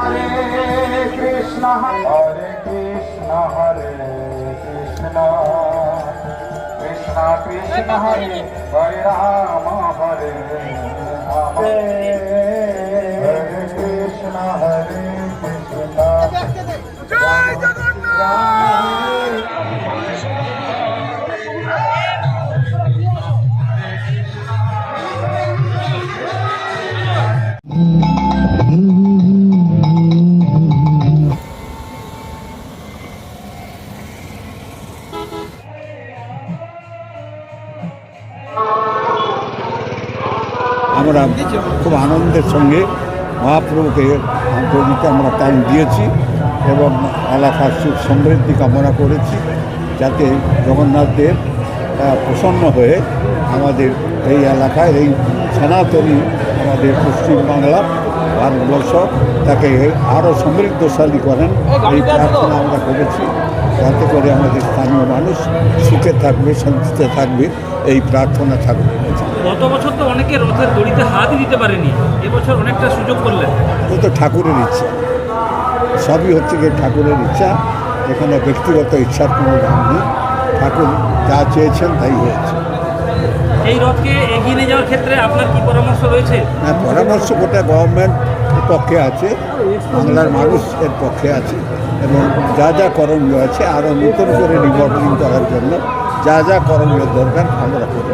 Hare Krishna Krishna Krishna Hare Hare Rama Hare Rama Hare Krishna Jai Jagannath আমরা খুব আনন্দের সঙ্গে মহাপ্রভুকে আন্তরিক আমরা টাইম দিয়েছি এবং এলাকার সুখ সমৃদ্ধি কামনা করেছি যাতে জগন্নাথ দেব প্রসন্ন হয়ে আমাদের এই এলাকায় এই সনাতনী আমাদের পশ্চিমবাংলা ভারতবর্ষ তাকে আরও সমৃদ্ধশালী করেন এই প্রার্থনা আমরা করেছি যাতে করে আমাদের স্থানীয় মানুষ সুখে থাকবে শান্তিতে থাকবে এই প্রার্থনা থাকবে। গত বছর তো অনেকে রথের দড়িতে হাতই দিতে পারেনি, এবছর অনেকটা সুযোগ করলেন। ও তো ঠাকুরের ইচ্ছা, সবই হচ্ছে গিয়ে ঠাকুরের ইচ্ছা, এখানে ব্যক্তিগত ইচ্ছার কোনো দাম নেই। ঠাকুর যা চেয়েছেন তাই হয়েছে। এই রথকে এগিয়ে নিয়ে যাওয়ার ক্ষেত্রে আপনার কি পরামর্শ রয়েছে? না, পরামর্শ গোটা গভর্নমেন্টের পক্ষে আছে, বাংলার মানুষের পক্ষে আছে এবং যা যা করণীয় আছে আরও নতুন করে রিমডেলিং করার জন্য যা যা করণীয় দরকার আমরা করব।